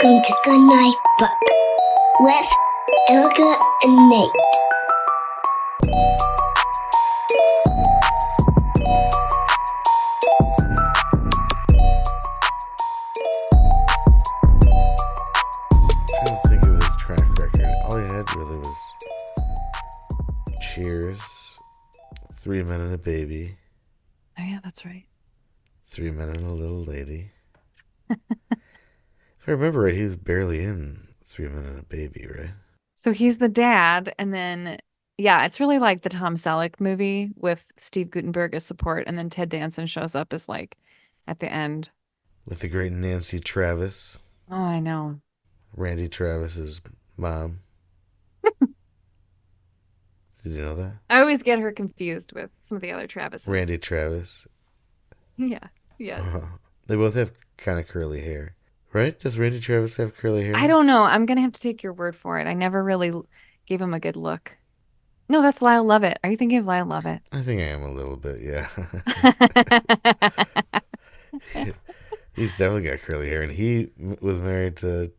Welcome to Good Night Book with Erica and Nate. I'm trying to think of his track record. All he had really was Cheers, 3 Men and a Baby. Oh, yeah, that's right. 3 Men and a Little Lady. If I remember right, he was barely in 3 Men and a Baby, right? So he's the dad, and then, yeah, it's really like the Tom Selleck movie with Steve Guttenberg as support, and then Ted Danson shows up as like at the end. With the great Nancy Travis, Oh, I know. Randy Travis's mom. Did you know that? I always get her confused with some of the other Travises. Randy Travis. Yeah, yeah. They both have kind of curly hair. Right? Does Randy Travis have curly hair? I don't know. I'm gonna have to take your word for it. I never really gave him a good look. No, that's Lyle Lovett. Are you thinking of Lyle Lovett? I think I am a little bit, yeah. He's definitely got curly hair, and he was married to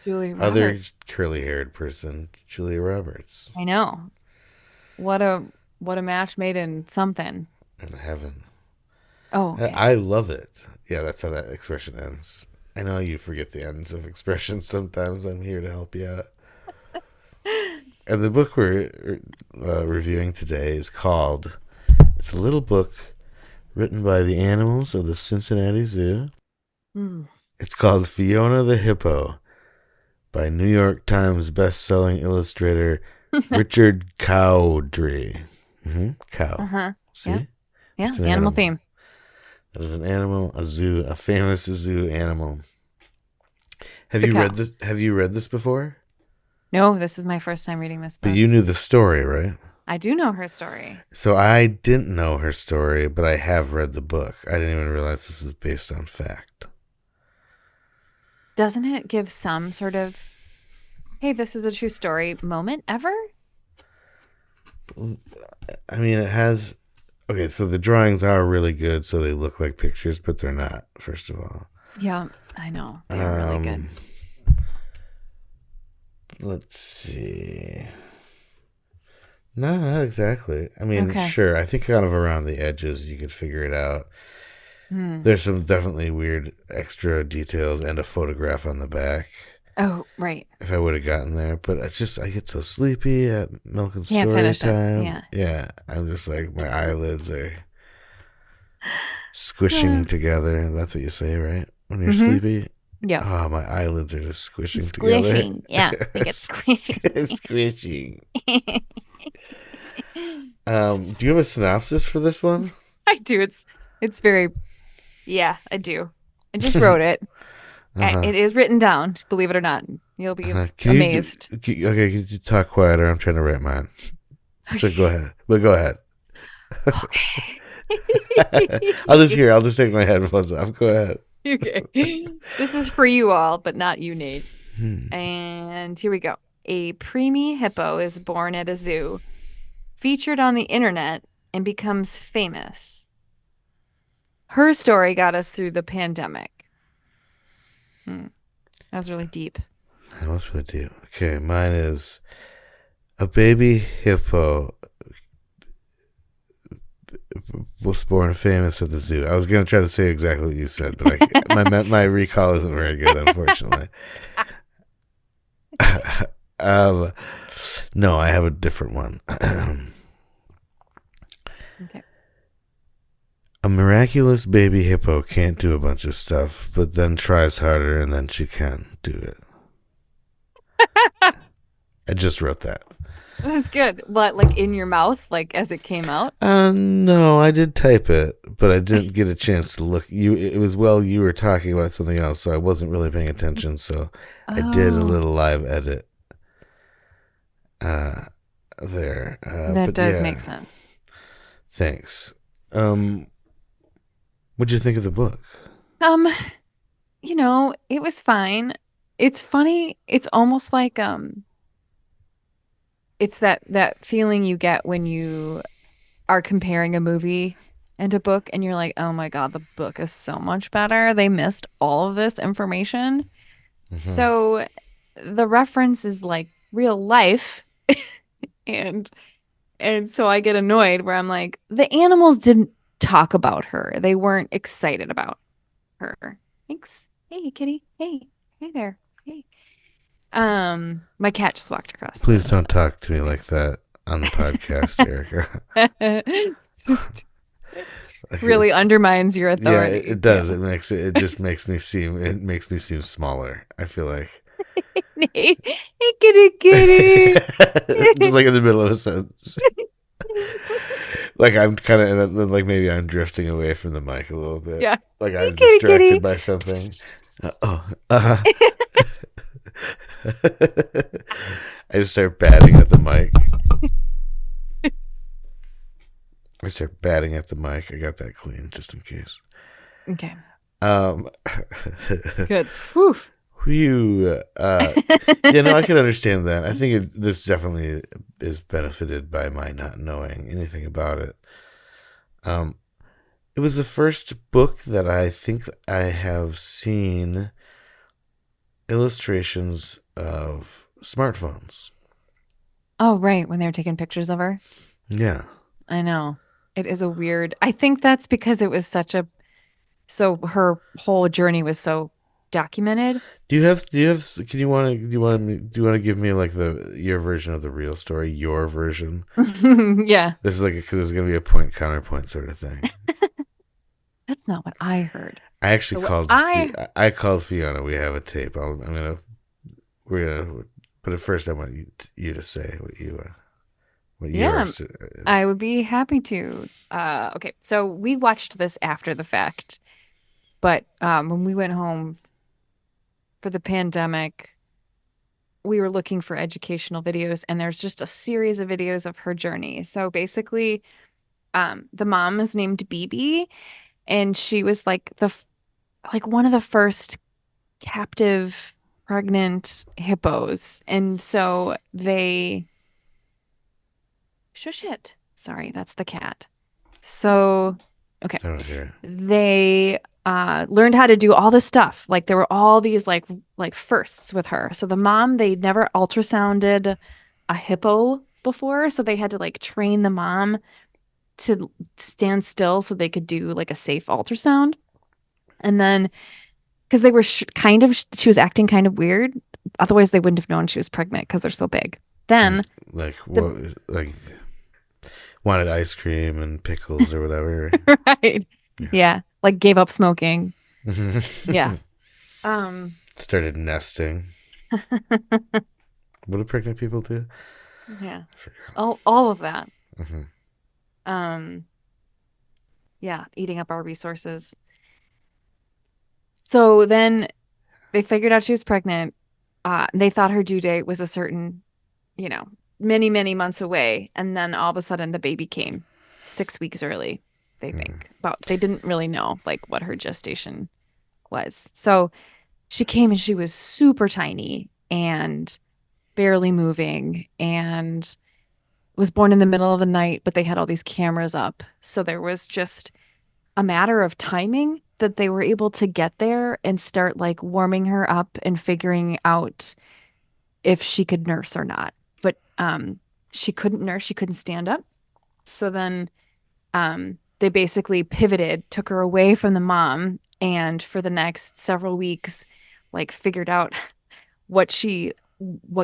Julia other Roberts. curly-haired person, Julia Roberts, I know. What a match made in something. in heaven. Oh, okay. I love it. Yeah, that's how that expression ends. I know you forget the ends of expressions sometimes. I'm here to help you out. And the book we're reviewing today is called, it's a little book written by the animals of the Cincinnati Zoo. Hmm. It's called Fiona the Hippo by New York Times best-selling illustrator Richard Cowdrey. Cow. Uh-huh. See? Yeah. Yeah, It's an animal theme. That is an animal, a zoo, a famous zoo animal. Have The you cow. read this? Have you read this before? No, this is my first time reading this book. But you knew the story, right? I do know her story. So I didn't know her story, but I have read the book. I didn't even realize this is based on fact. Doesn't it give some sort of, hey, this is a true story moment ever? I mean, it has. Okay, so the drawings are really good, so they look like pictures, but they're not. First of all, Yeah, I know. They are really good. Let's see. No, not exactly. I mean, Okay. sure. I think kind of around the edges, you could figure it out. Hmm. There's some definitely weird extra details and a photograph on the back. Oh, right. If I would have gotten there, but it's just I get so sleepy at milk and Can't story finish it, time. yeah. I'm just like my eyelids are squishing together. That's what you say, right? When you're sleepy. Yeah. Oh, my eyelids are just squishing together. Squishing. Yeah, they get squishy. Squishing. Do you have a synopsis for this one? I do. It's very, yeah, I do. I just wrote it. It is written down, believe it or not. You'll be amazed. Could you talk quieter? I'm trying to write mine. So go ahead. But go ahead. Okay. I'll just take my headphones off. Go ahead. Okay. This is for you all, but not you, Nate. And here we go. A preemie hippo is born at a zoo, featured on the internet, and becomes famous. Her story got us through the pandemic. That was really deep. That was really deep. Okay, mine is a baby hippo was born famous at the zoo. I was going to try to say exactly what you said, but my recall isn't very good, unfortunately. No, I have a different one. Okay. A miraculous baby hippo can't do a bunch of stuff, but then tries harder and then she can do it. I just wrote that. That's good. What, like in your mouth, like as it came out? No, I did type it, but I didn't get a chance to look. It was while you were talking about something else, so I wasn't really paying attention. So I did a little live edit there. That does make sense. Thanks. What'd you think of the book? It was fine. It's funny. It's almost like it's that feeling you get when you are comparing a movie and a book and you're like, oh my God, the book is so much better. They missed all of this information. Hmm. So the reference is like real life, and so I get annoyed where I'm like, the animals didn't talk about her. They weren't excited about her. Thanks. Hey, kitty. Hey. Hey there. Hey. My cat just walked across Please the don't talk to me like that on the podcast, Erica. just Like really undermines your yeah, authority. it does. Yeah. It just makes me seem smaller. I feel like Hey, hey, kitty, kitty. just like in the middle of a sentence. Like I'm kind of like maybe I'm drifting away from the mic a little bit. Yeah. Like Hey, I'm kitty, distracted kitty. by something. Oh, uh-huh. I just start batting at the mic. I start batting at the mic. I got that clean just in case. Okay. Um, Good. Whew. Whew. Yeah, no, I can understand that. I think this definitely is benefited by my not knowing anything about it. Um, it was the first book that I think I have seen illustrations of smartphones. Oh, right. When they were taking pictures of her. Yeah. I know. It is a weird. I think that's because it was such a. So her whole journey was so documented. Can you want to, do you want to give me like your version of the real story, your version? Yeah. This is like, because there's going to be a point counterpoint sort of thing. That's not what I heard. I actually So what called, I. I called Fiona. We have a tape. We're going to, but at first I want you to say what Yeah, yours. I would be happy to. Okay, so we watched this after the fact, but when we went home for the pandemic, we were looking for educational videos, and there's just a series of videos of her journey. So basically, the mom is named BB, and she was like like one of the first captive pregnant hippos, and so they shush it. Sorry, that's the cat. So, okay. I don't hear They learned how to do all this stuff. Like there were all these like firsts with her. So the mom, they never ultrasounded a hippo before, so they had to like train the mom to stand still so they could do like a safe ultrasound. And then because they were she was acting kind of weird. Otherwise, they wouldn't have known she was pregnant because they're so big. it. Then Like the what? Like wanted ice cream and pickles or whatever. right, Yeah. yeah, like gave up smoking. Yeah. Um. Started nesting. What do pregnant people do? Yeah. I forgot. All of that. Hmm. Um, yeah, eating up our resources. So then they figured out she was pregnant. They thought her due date was a certain, you know, many, many months away. And then all of a sudden the baby came 6 weeks early, they think. But they didn't really know like what her gestation was. So she came and she was super tiny and barely moving and was born in the middle of the night, but they had all these cameras up. So there was just a matter of timing that they were able to get there and start like warming her up and figuring out if she could nurse or not. But she couldn't nurse, she couldn't stand up. So then they basically pivoted, took her away from the mom, and for the next several weeks, like figured out what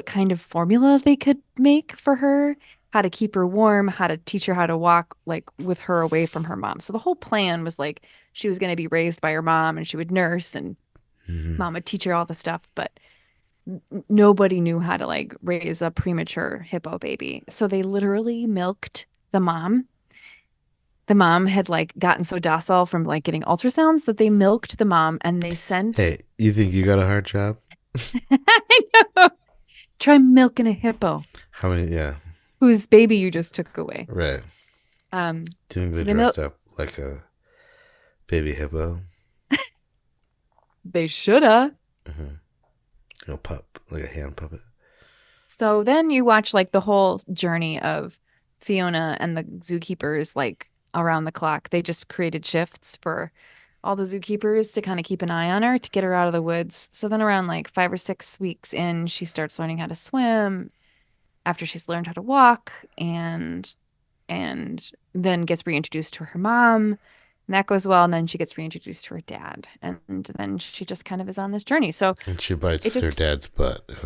kind of formula they could make for her, how to keep her warm, how to teach her how to walk like with her away from her mom. So the whole plan was like she was going to be raised by her mom and she would nurse and Hmm. mom would teach her all the stuff, but nobody knew how to like raise a premature hippo baby. So they literally milked the mom. The mom had like gotten so docile from like getting ultrasounds that they milked the mom and they sent Hey, you think you got a hard job? I know. Try milking a hippo How many? Yeah, whose baby you just took away. right. Do you think So they they milk dressed up like a baby hippo? they shoulda. Hmm. Like a hand puppet. So then you watch like the whole journey of Fiona and the zookeepers like around the clock. They just created shifts for all the zookeepers to kind of keep an eye on her to get her out of the woods. So then around like 5 or 6 weeks in, she starts learning how to swim after she's learned how to walk and then gets reintroduced to her mom. And that goes well, and then she gets reintroduced to her dad. And then she just kind of is on this journey. So And she it bites her just, dad's butt. If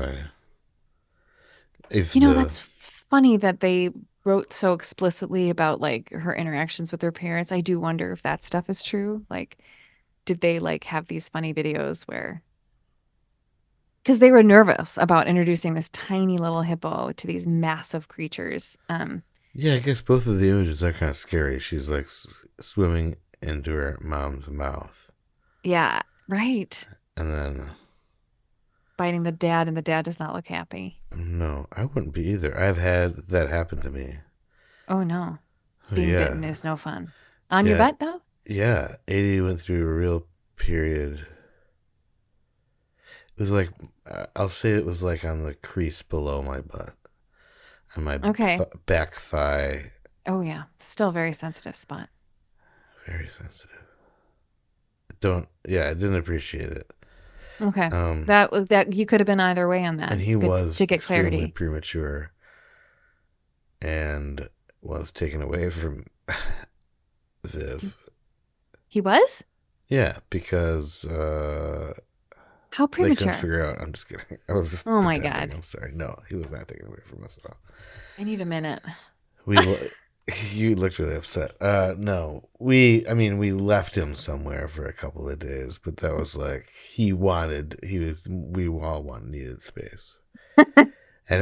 the that's funny that they wrote so explicitly about like her interactions with her parents. I do wonder if that stuff is true. Like, did they like have these funny videos where because they were nervous about introducing this tiny little hippo to these massive creatures. yeah, I guess both of the images are kind of scary. She's like swimming into her mom's mouth, Yeah, right. and then Biting the dad, and the dad does not look happy. no, I wouldn't be either. I've had that happen to me. Oh no, Oh, being yeah, bitten is no fun. On your yeah, butt though? yeah. 80 went through a real period. It was like I'll say it was like on the crease below my butt, on my Okay. back thigh. Oh yeah, still a very sensitive spot. Very sensitive. Don't. Yeah, I didn't appreciate it. Okay. Um, That you could have been either way on that. and It's he good was to get extremely clarity. premature and was taken away from Viv. He was? Yeah, because How they couldn't premature? figure out. I'm just kidding. I was just Oh my pretending. God. I'm sorry. No, he was not taken away from us at all. I need a minute. We, you looked really upset. No, I mean, we left him somewhere for a couple of days, but that was like we all needed space, and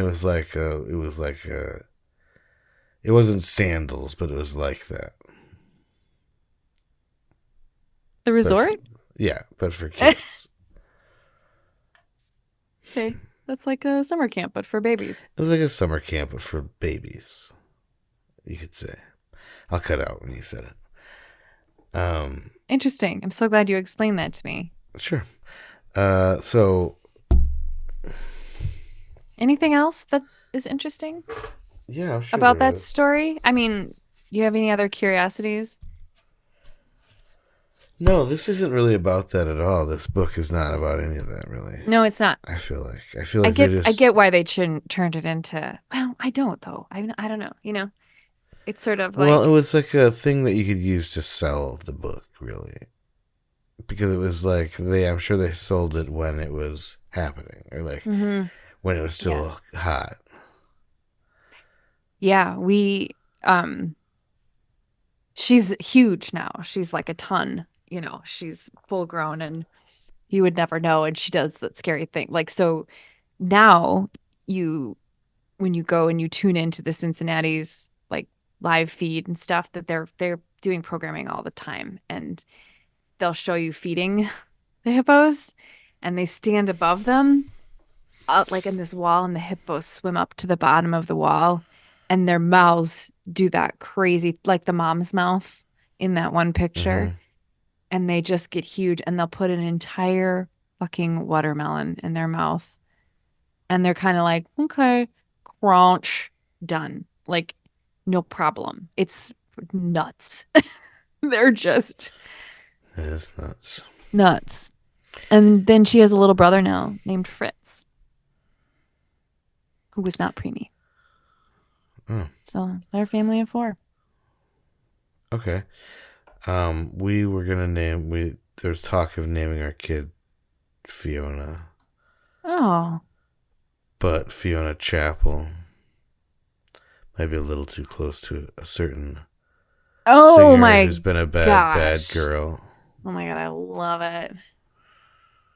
it wasn't sandals, but it was like that. The But resort? yeah, but for kids, Okay. That's like a summer camp, but for babies. it was like a summer camp, but for babies, you could say. I'll cut out when you said it. Interesting. I'm so glad you explained that to me. Sure. So Anything else that is interesting yeah, I'm sure about there that is. story? I mean, do you have any other curiosities? No, this isn't really about that at all. This book is not about any of that, really. No, it's not. I feel like I they get I just. get why they turned it into. Well, I don't though. I don't know. It's sort of Well, it like. was like a thing that you could use to sell the book, really, because it was like I'm sure they sold it when it was happening, or like Hmm. when it was Yeah. still hot. Yeah, we she's huge now. She's like a ton, she's full grown and you would never know, and she does that scary thing. Like so now you when you go and you tune into the Cincinnati's like live feed and stuff that they're doing programming all the time, and they'll show you feeding the hippos, and they stand above them like in this wall, and the hippos swim up to the bottom of the wall, and their mouths do that crazy, like the mom's mouth in that one picture, Hmm. and they just get huge, and they'll put an entire fucking watermelon in their mouth, and they're kind of like, okay, crunch, done. Like, no problem. It's nuts. They're just It is nuts. nuts. And then she has a little brother now named Fritz, who was not preemie. Oh, So they're a family of 4. okay. We were gonna There's talk of naming our kid Fiona, Oh, but Fiona Chapel might be a little too close to a certain oh singer my who's been a bad gosh. girl. Oh my God, I love it.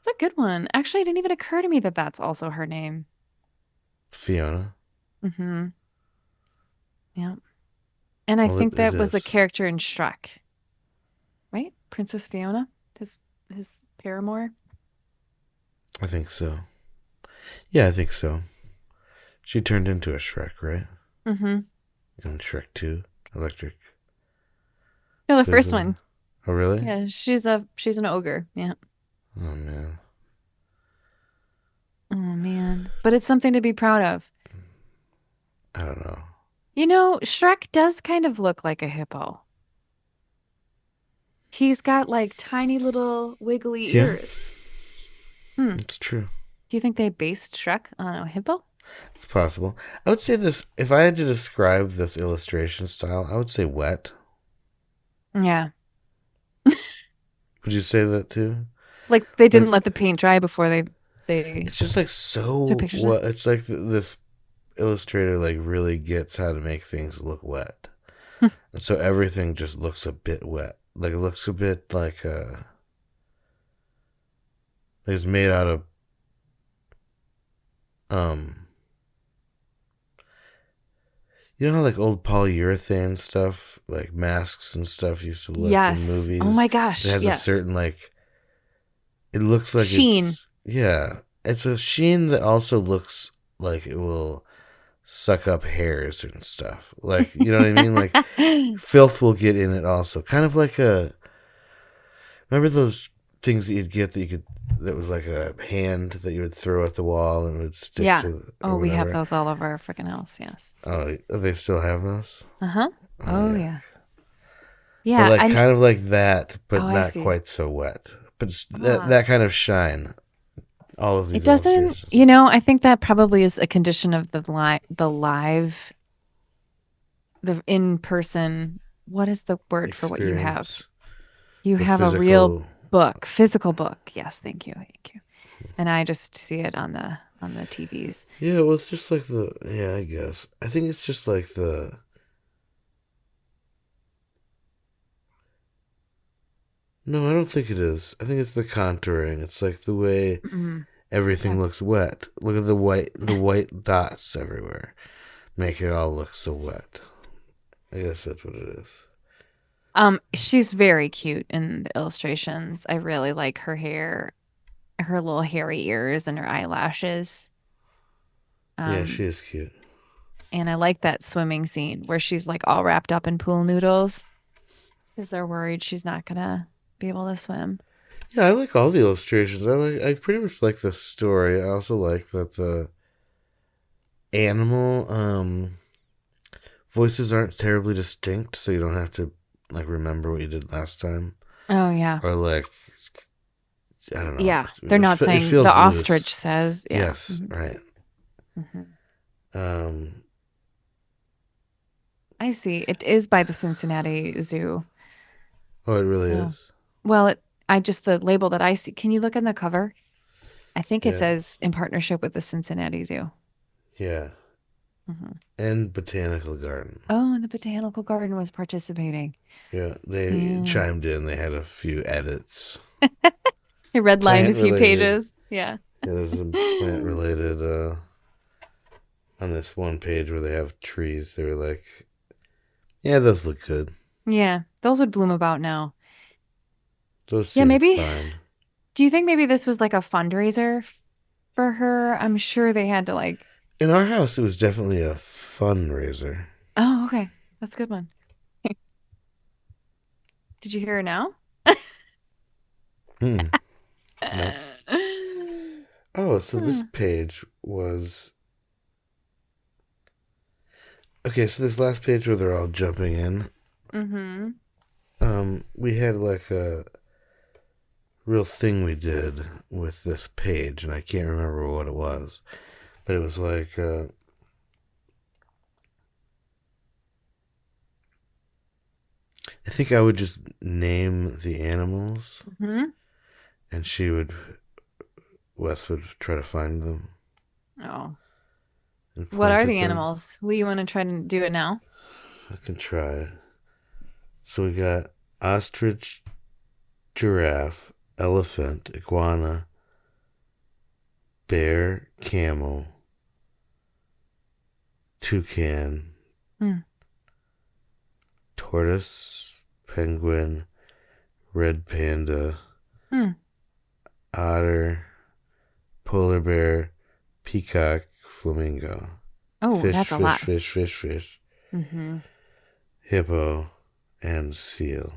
It's a good one. Actually, it didn't even occur to me that that's also her name. Fiona. Mm-hmm. Yeah. And I Well, think it that was the is. character in Shrek, right? Princess Fiona, his paramour. I think so. Yeah, I think so. She turned into a Shrek, right? Mm-hmm. In Shrek 2, Electric No, the first Boogaloo. one. Oh, really? Yeah, she's an ogre. Yeah. Oh, man. Oh man. But it's something to be proud of. I don't know. Shrek does kind of look like a hippo. He's got like tiny little wiggly Yeah, ears. Hmm. it's true. Do you think they based Shrek on a hippo? It's possible. I would say this, if I had to describe this illustration style, I would say wet. Yeah. Would you say that too? Like they Like, didn't let the paint dry before they it's just like took so pictures of what it's like this illustrator like really gets how to make things look wet. it. And so everything just looks a bit wet. Like it looks a bit like it's made out of um you know how like old polyurethane stuff, like masks and stuff used to look in Yes. Oh movies? my It gosh. has a Yes. certain like it looks like Sheen. it's yeah. It's a sheen that also looks like it will suck up hairs and stuff. Like you know what I mean? Like filth will get in it also. Kind of like a remember those things that you'd get that you could that was like a hand that you would throw at the wall and it would stick Yeah. to or Oh, we have whatever. those all over our freaking house. Yes. Oh, they still have those? Uh-huh. Oh Oh yeah. yeah. But Yeah. like And kind of like that, but oh, I not see. quite so wet. But that Ah. that kind of shine. All of It these doesn't, illustrations. I think that probably is a condition of the in-person, what is the word for what you have? Experience. You The have a real physical. book, physical book. Yes, thank you. Thank you. And I just see it on the TVs. Yeah, well, it's just like the. Yeah, I guess. I think it's just like the. No, I don't think it is. I think it's the contouring. It's like the way Mm, everything okay. looks wet. Look at the white dots everywhere. Make it all look so wet. I guess that's what it is. She's very cute in the illustrations. I really like her hair, her little hairy ears and her eyelashes. Yeah, she Um, is cute. and I like that swimming scene where she's like all wrapped up in pool noodles because they're worried she's not gonna be able to swim. Yeah, I like all the illustrations. I pretty much like the story. I also like that the animal voices aren't terribly distinct, so you don't have to like remember what you did last time. Oh yeah. Or like I don't know. Yeah, they're not It saying the feels ostrich loose. says, yeah. Yes, right. Hmm. Um, I see. It is by the Cincinnati Zoo. oh, it really Oh. is. Well, I just the label that I see. Can you look in the cover? I think it Yeah, says in partnership with the Cincinnati Zoo. yeah. Hmm. And Botanical Garden. Oh, and the Botanical Garden was participating. Yeah, they Yeah. chimed in. They had a few edits. I redlined a Plant few related. pages. Yeah. Yeah, there's some plant related on this one page where they have trees. They were like, yeah, those look good. Yeah, those would bloom about now. Those Yeah, seem maybe. fine. Do you think maybe this was like a fundraiser for her? I'm sure they had to like. In our house, it was definitely a fundraiser. Oh, okay. That's a good one. Did you hear her now? Hmm. Nope. Uh, Oh, so this hmm. page was okay. So this last page where they're all jumping in, Mm-hmm. we had like a real thing we did with this page, and I can't remember what it was, but it was like I think I would just name the animals, Mm-hmm. and Wes would try to find them Oh. and What point are at the them. animals? Will you want to try to do it now? I can try. So we got ostrich, giraffe, elephant, iguana, bear, camel, toucan, Hmm. tortoise, penguin, red panda, Hmm. otter, polar bear, peacock, flamingo, Oh, fish, that's a fish, lot. fish, fish, fish, Mm-hmm. hippo, and seal.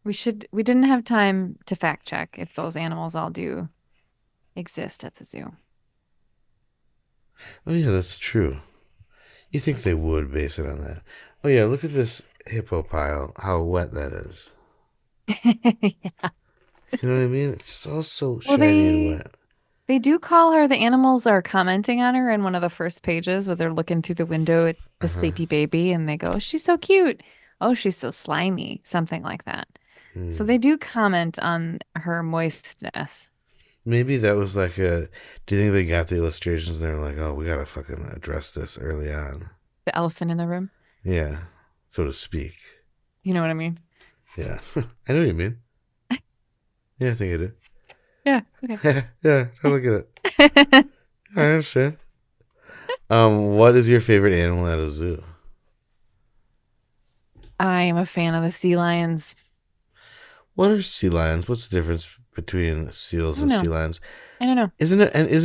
We didn't have time to fact check if those animals all do exist at the zoo. Oh yeah, that's true. You think they would base it on that? Oh yeah, look at this hippo pile, how wet that is. Yeah. You know what I mean? It's all so Well, shiny and wet. they do call her, the animals are commenting on her in one of the first pages where they're looking through the window at the Uh-huh. sleepy baby and they go, "Oh, she's so cute. Oh, she's so slimy," something like that. So Hmm. they do comment on her moistness. Maybe that was like a. Do you think they got the illustrations and they're like, oh, we gotta fucking address this early on? The elephant in the room. Yeah, so to speak. You know what I mean? Yeah, I know what you mean. Yeah, I think I do. Yeah, okay. Yeah, totally get it. I understand. What is your favorite animal at a zoo? I am a fan of the sea lions. What are sea lions? What's the difference between I seals don't and sea know. lions? I don't know. Isn't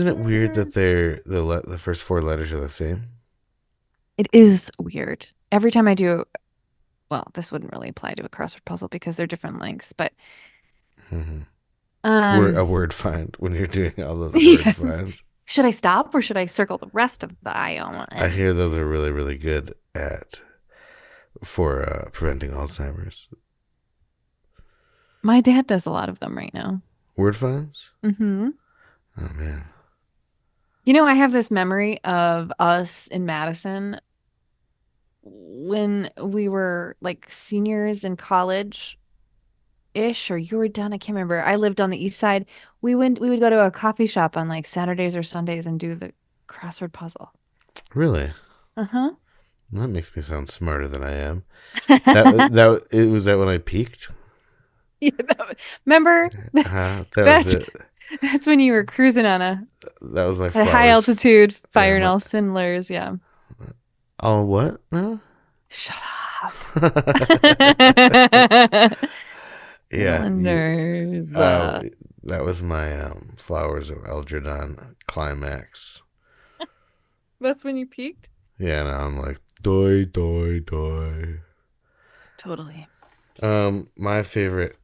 it weird Mm, that they're the first four letters are the same? It is weird. Every time I do, well, this wouldn't really apply to a crossword puzzle because they're different lengths, but Mm-hmm. um A word find when you're doing all those word yeah. finds. Should I stop or should I circle the rest of the IO I and hear those are really really good at for preventing Alzheimer's. my dad does a lot of them right now. Word finds? Hmm. Oh man, You know, I have this memory of us in Madison when we were like seniors in college ish, or you were done. I can't remember. I lived on the east side. We would go to a coffee shop on like Saturdays or Sundays and do the crossword puzzle. really? Uh-huh. That makes me sound smarter than I am. That it was that when I peaked. Yeah, remember? That was That's it. that's when you were cruising on That was my a high flowers. altitude, Yeah, firing my. all cinders. Yeah. Oh, what? No. Shut up. Yeah, Cylinders. uh, that was my Flowers of Eldragon climax. That's when you peaked? Yeah, now I'm like doi doi doi. Totally. My favorite.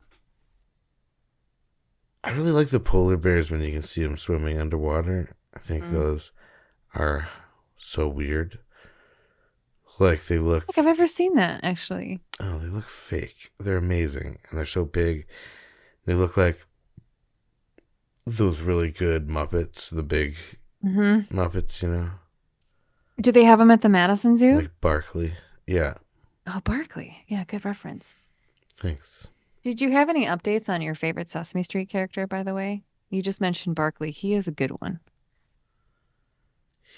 I really like the polar bears when you can see them swimming underwater. I think Mm. those are so weird. Like they look. I think I've ever seen that actually. Oh, they look fake. They're amazing, and they're so big. They look like those really good Muppets, the big Hmm. Muppets, you know, Do they have them at the Madison Zoo? like Barkley. Yeah, Oh, Barkley. Yeah, good reference. thanks. Did you have any updates on your favorite Sesame Street character, by the way? You just mentioned Barkley. He is a good one.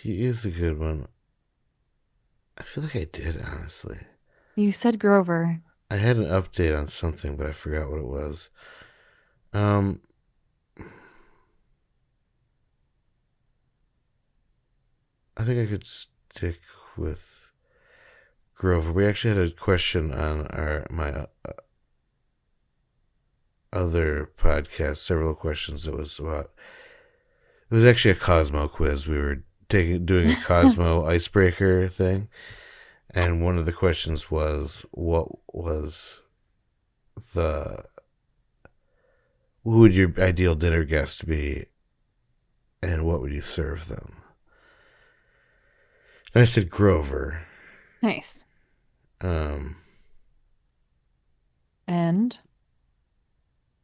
He is a good one. I feel like I did, honestly. You said Grover. I had an update on something, but I forgot what it was. Um, I think I could stick with Grover. We actually had a question on my other podcast, several questions. It was about. It was actually a Cosmo quiz. We were doing a Cosmo icebreaker thing, and one of the questions was, "What was the who would your ideal dinner guest be, and what would you serve them?" And I said Grover. Nice. Um, And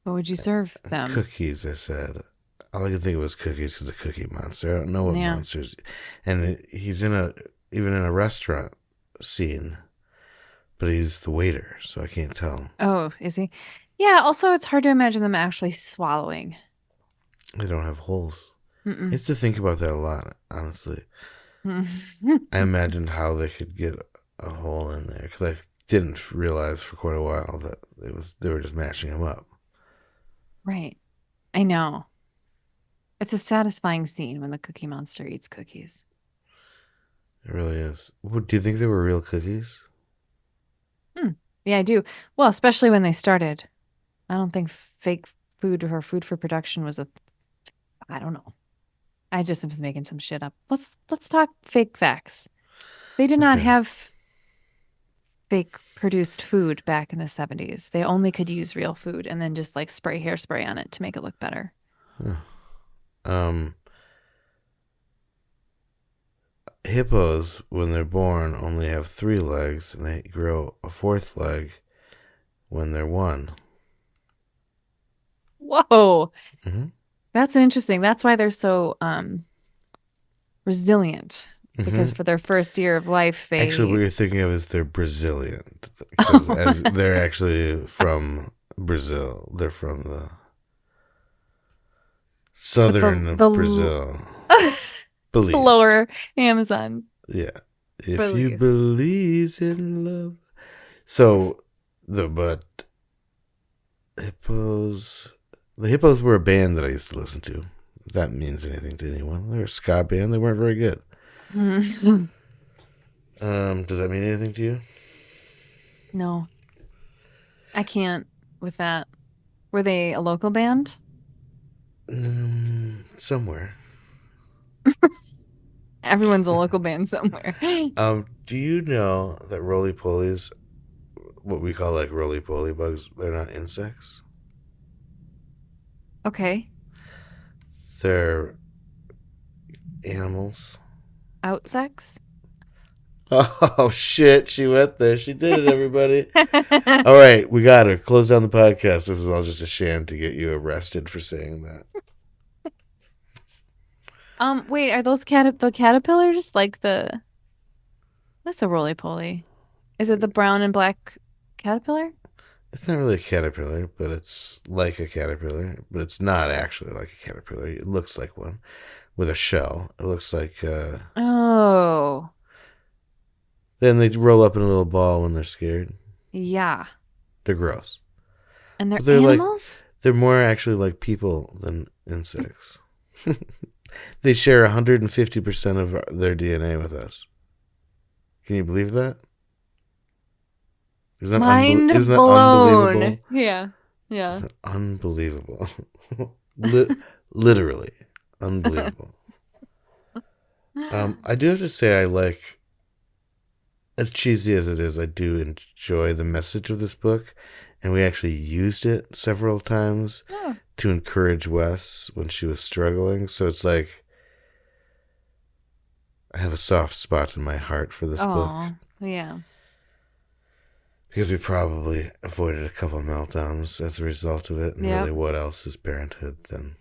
what would you serve them? Cookies. I said. All I could think of was cookies because the Cookie Monster. I don't know what Yeah. monsters, and he's even in a restaurant scene, but he's the waiter, so I can't tell. Oh, is he? Yeah, also it's hard to imagine them actually swallowing. They don't have holes. I Mm-mm. used to think about that a lot, honestly. Mm. I imagined how they could get a hole in there because I didn't realize for quite a while that they were just mashing them up. Right. I know. It's a satisfying scene when the Cookie Monster eats cookies. It really is. Do you think they were real cookies? Hmm. Yeah, I do. Well, especially when they started. I don't think fake food or food for production was a, I don't know. I just was making some shit up. Let's talk fake facts. They did not Okay. have fake produced food back in the 70s. They only could use real food and then just like spray hairspray on it to make it look better. Huh. Um, hippos, when they're born, only have 3 legs, and they grow a 4th leg when they're 1. Whoa. Mm-hmm. That's interesting. That's why they're so resilient. Because Mm-hmm. for their first year of life, Actually, what they you're thinking of is they're Brazilian, because as they're actually from Brazil. They're from the but southern Brazil. the Belize. lower Amazon Yeah. If you Belize. believe in love. So, but hippos. The Hippos were a band that I used to listen to. If that means anything to anyone. They were a ska band. They weren't very good. Does that mean anything to you? No, I can't with that. Were they a local band? Somewhere. Everyone's a local band somewhere. Do you know that roly polies, what we call like roly poly bugs, they're not insects? Okay. They're animals. Outsex? Oh shit, she went there. She did it, everybody. All right, we got her. Close down the podcast. This is all just a sham to get you arrested for saying that. Wait, are those the caterpillars like the that's a roly-poly. Is it the brown and black caterpillar? It's not really a caterpillar, but it's like a caterpillar. But it's not actually like a caterpillar. It looks like one with a shell. It looks like. Oh, Then they roll up in a little ball when they're scared. yeah. They're gross. And they're But they're animals? they're more actually like people than insects. They share 150% of their DNA with us. Can you believe that? Mind Isn't that blown. unbelievable? Yeah. Yeah. Unbelievable. Literally unbelievable. I do have to say I like, as cheesy as it is, I do enjoy the message of this book, and we actually used it several times Oh. to encourage Wes when she was struggling. So it's like I have a soft spot in my heart for this book Oh, yeah. because we probably avoided a couple meltdowns as a result of it. And Yep. really, what else is parenthood than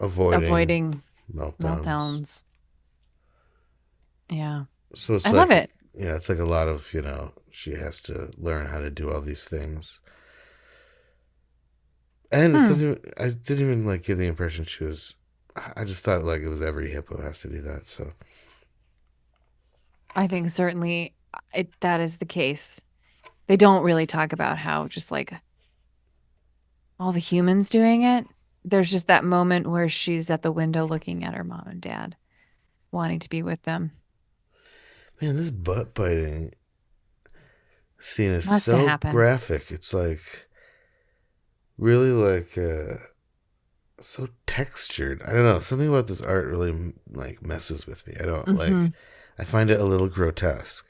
avoiding meltdowns? Meltdowns. Yeah. So it's I like, love it. yeah, it's like a lot of, she has to learn how to do all these things. And it doesn't, I didn't even like get the impression she was, I just thought like it was every hippo has to do that. So I think certainly that is the case. They don't really talk about how just like all the humans doing it. There's just that moment where she's at the window looking at her mom and dad, wanting to be with them. man, this butt biting scene is Must have so happened. graphic. It's like really like so textured. I don't know. Something about this art really like messes with me. I don't like. I find it a little grotesque.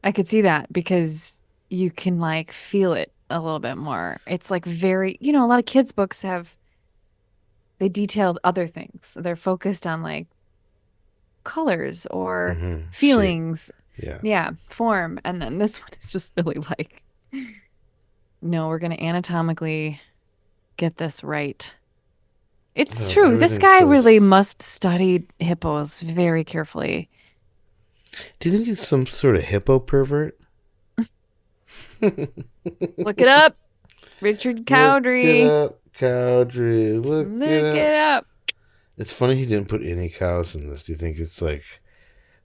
I could see that because you can like feel it a little bit more. It's like very, a lot of kids' books they detailed other things. They're focused on like colors or Shape. feelings. Yeah. Yeah, form. And then this one is just really like, no, we're going to anatomically get this right. It's true. This guy really must study hippos very carefully. Do you think he's some sort of hippo pervert? Look it up. Richard Cowdrey. Look it up, Cowdrey. Look it up. It's funny he didn't put any cows in this. Do you think it's like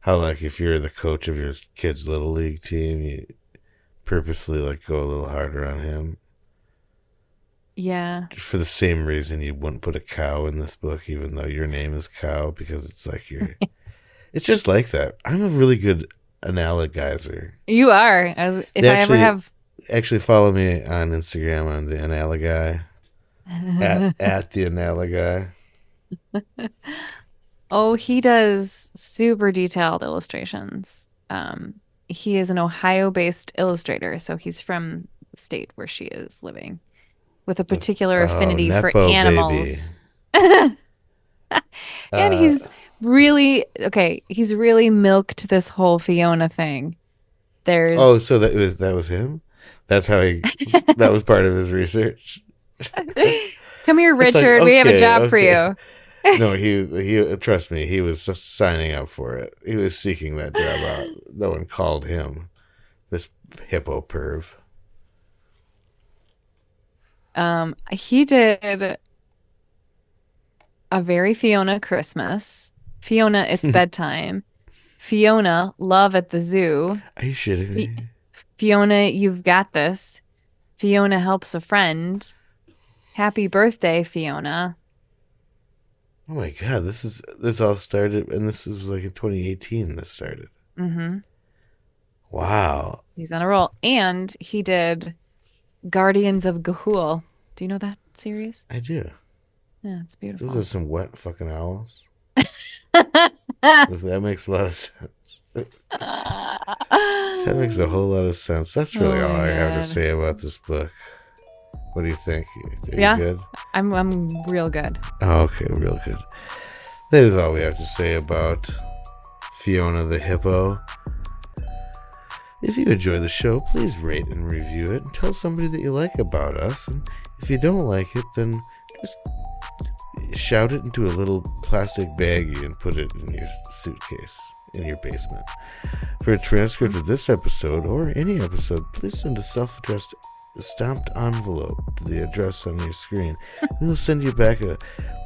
how like if you're the coach of your kid's little league team, you purposely like go a little harder on him? Yeah. For the same reason you wouldn't put a cow in this book, even though your name is Cow, because it's like you're. It's just like that. I'm a really good analogizer. You are. Actually follow me on Instagram on the Analogi. at the Analogi. Oh, he does super detailed illustrations. He is an Ohio-based illustrator, so he's from the state where she is living, with a particular affinity for Nepo animals. And Uh, he's really milked this whole Fiona thing. oh, There's so that was him. That's how that was part of his research. Come here, It's like, Richard. We have a okay, job for okay. you. No, he trust me, he was just signing up for it. He was seeking that job out. No one called him. This hippo perv. He did a very Fiona Christmas. Fiona, it's bedtime. Fiona, love at the zoo. Are you shitting me? Fiona, you've got this. Fiona helps a friend. Happy birthday, Fiona. Oh my god, this all started, and this was like in 2018. This started. Mm-hmm. Wow, He's on a roll. And he did Guardians of Gahul. Do you know that series? I do. Yeah, it's Those beautiful. are some wet fucking owls. That makes a lot of sense. That makes a whole lot of sense. That's really Oh all my I have to God. say about this book. What do you think? Are you Yeah. good? I'm real good. Oh, okay, real good. That is all we have to say about Fiona the Hippo. If you enjoy the show, please rate and review it and tell somebody that you like about us. And if you don't like it, then just shout it into a little plastic baggie and put it in your suitcase in your basement. For a transcript of this episode or any episode, please send a self-addressed stamped envelope to the address on your screen. We'll send you back a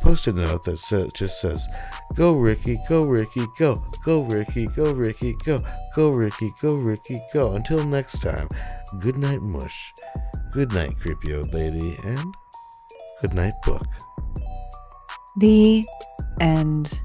post-it note that just says, "Go Ricky, go Ricky, go. Go Ricky, go Ricky, go. Go Ricky, go Ricky, go." Until next time, good night, mush. Good night, creepy old lady, and good night, book. The end.